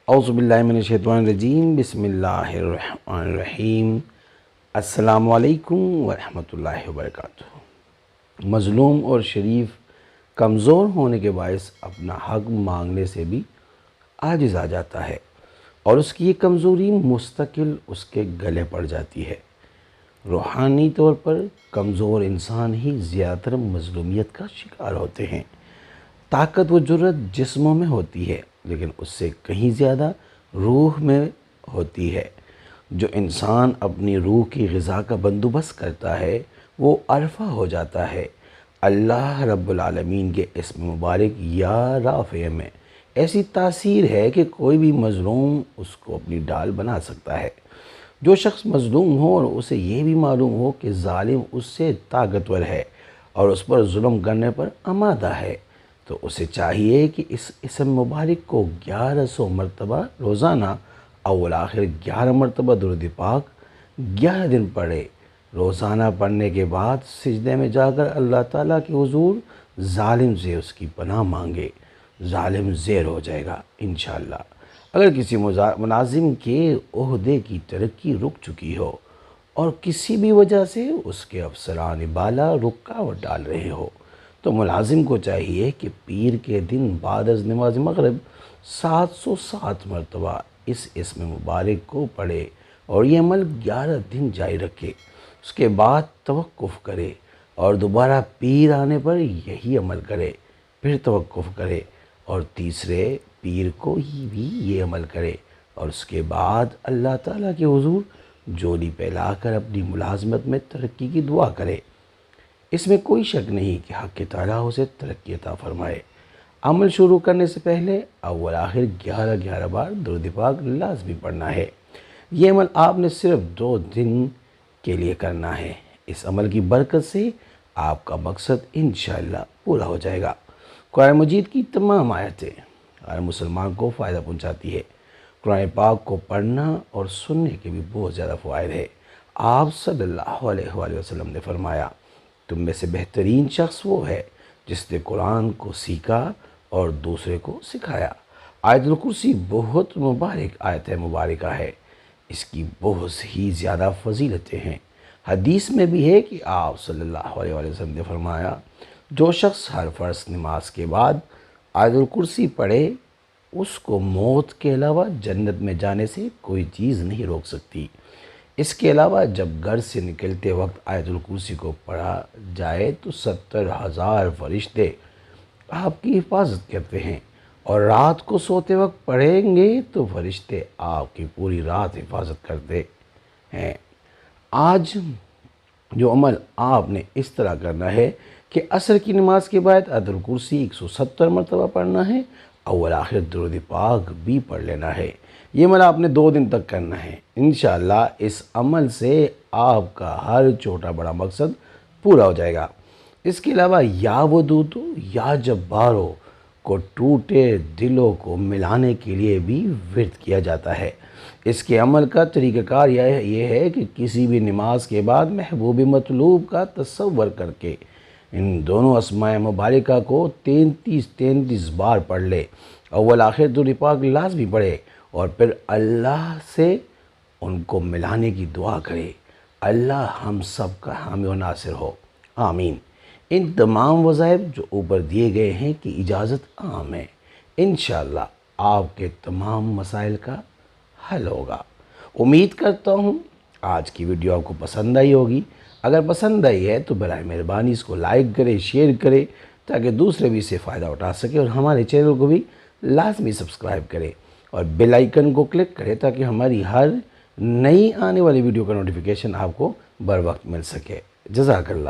اعوذ باللہ من الشیطان الرجیم، بسم اللہ الرحمن الرحیم۔ السلام علیکم ورحمۃ اللہ وبرکاتہ۔ مظلوم اور شریف کمزور ہونے کے باعث اپنا حق مانگنے سے بھی عاجز آ جاتا ہے اور اس کی یہ کمزوری مستقل اس کے گلے پڑ جاتی ہے۔ روحانی طور پر کمزور انسان ہی زیادہ تر مظلومیت کا شکار ہوتے ہیں۔ طاقت و جرت جسموں میں ہوتی ہے، لیکن اس سے کہیں زیادہ روح میں ہوتی ہے۔ جو انسان اپنی روح کی غذا کا بندوبست کرتا ہے وہ عرفہ ہو جاتا ہے۔ اللہ رب العالمین کے اسم مبارک یا رافع میں ایسی تاثیر ہے کہ کوئی بھی مظلوم اس کو اپنی ڈال بنا سکتا ہے۔ جو شخص مظلوم ہو اور اسے یہ بھی معلوم ہو کہ ظالم اس سے طاقتور ہے اور اس پر ظلم کرنے پر آمادہ ہے، تو اسے چاہیے کہ اس اسم مبارک کو 1100 مرتبہ روزانہ اول آخر 11 مرتبہ درود پاک 11 دن پڑھے۔ روزانہ پڑھنے کے بعد سجدے میں جا کر اللہ تعالیٰ کے حضور ظالم سے اس کی پناہ مانگے، ظالم زیر ہو جائے گا انشاءاللہ۔ اگر کسی ملازم کے عہدے کی ترقی رک چکی ہو اور کسی بھی وجہ سے اس کے افسران بالا رکاوٹ ڈال رہے ہو، تو ملازم کو چاہیے کہ پیر کے دن بعد از نماز مغرب 707 مرتبہ اس اسم مبارک کو پڑھے اور یہ عمل 11 دن جاری رکھے۔ اس کے بعد توقف کرے اور دوبارہ پیر آنے پر یہی عمل کرے، پھر توقف کرے اور تیسرے پیر کو ہی بھی یہ عمل کرے، اور اس کے بعد اللہ تعالیٰ کے حضور جولی پھیلا کر اپنی ملازمت میں ترقی کی دعا کرے۔ اس میں کوئی شک نہیں کہ حق تعالیٰ اسے ترقی عطا فرمائے۔ عمل شروع کرنے سے پہلے اول آخر 11 بار درود پاک لازمی پڑھنا ہے۔ یہ عمل آپ نے صرف 2 دن کے لیے کرنا ہے۔ اس عمل کی برکت سے آپ کا مقصد انشاءاللہ پورا ہو جائے گا۔ قرآن مجید کی تمام آیتیں ہر مسلمان کو فائدہ پہنچاتی ہے۔ قرآن پاک کو پڑھنا اور سننے کے بھی بہت زیادہ فوائد ہے۔ آپ صلی اللہ علیہ وآلہ وسلم نے فرمایا، تم میں سے بہترین شخص وہ ہے جس نے قرآن کو سیکھا اور دوسرے کو سکھایا۔ آیت الکرسی بہت مبارک آیت مبارکہ ہے، اس کی بہت ہی زیادہ فضیلتیں ہیں۔ حدیث میں بھی ہے کہ آپ صلی اللہ علیہ وآلہ وسلم نے فرمایا، جو شخص ہر فرض نماز کے بعد آیت الکرسی پڑھے اس کو موت کے علاوہ جنت میں جانے سے کوئی چیز نہیں روک سکتی۔ اس کے علاوہ جب گھر سے نکلتے وقت آیت الکرسی کو پڑھا جائے تو 70,000 فرشتے آپ کی حفاظت کرتے ہیں، اور رات کو سوتے وقت پڑھیں گے تو فرشتے آپ کی پوری رات حفاظت کرتے ہیں۔ آج جو عمل آپ نے اس طرح کرنا ہے کہ عصر کی نماز کے بعد آیت الکرسی 170 مرتبہ پڑھنا ہے، اول آخر درود پاک بھی پڑھ لینا ہے۔ یہ عمل آپ نے 2 دن تک کرنا ہے۔ انشاءاللہ اس عمل سے آپ کا ہر چھوٹا بڑا مقصد پورا ہو جائے گا۔ اس کے علاوہ یا ودودو یا جبارو کو ٹوٹے دلوں کو ملانے کے لیے بھی ورد کیا جاتا ہے۔ اس کے عمل کا طریقہ کار یہ ہے کہ کسی بھی نماز کے بعد محبوب مطلوب کا تصور کر کے ان دونوں اسماء مبارکہ کو 33 بار پڑھ لے، اول آخر درود پاک لازمی پڑھے اور پھر اللہ سے ان کو ملانے کی دعا کرے۔ اللہ ہم سب کا حامی و ناصر ہو، آمین۔ ان تمام وظائف جو اوپر دیے گئے ہیں کی اجازت عام ہے۔ انشاءاللہ آپ کے تمام مسائل کا حل ہوگا۔ امید کرتا ہوں آج کی ویڈیو آپ کو پسند آئی ہوگی۔ اگر پسند آئی ہے تو برائے مہربانی اس کو لائک کرے، شیئر کرے تاکہ دوسرے بھی اس سے فائدہ اٹھا سکے، اور ہمارے چینل کو بھی لازمی سبسکرائب کرے اور بیل آئیکن کو کلک کرے تاکہ ہماری ہر نئی آنے والی ویڈیو کا نوٹیفیکیشن آپ کو بر وقت مل سکے۔ جزاک اللہ۔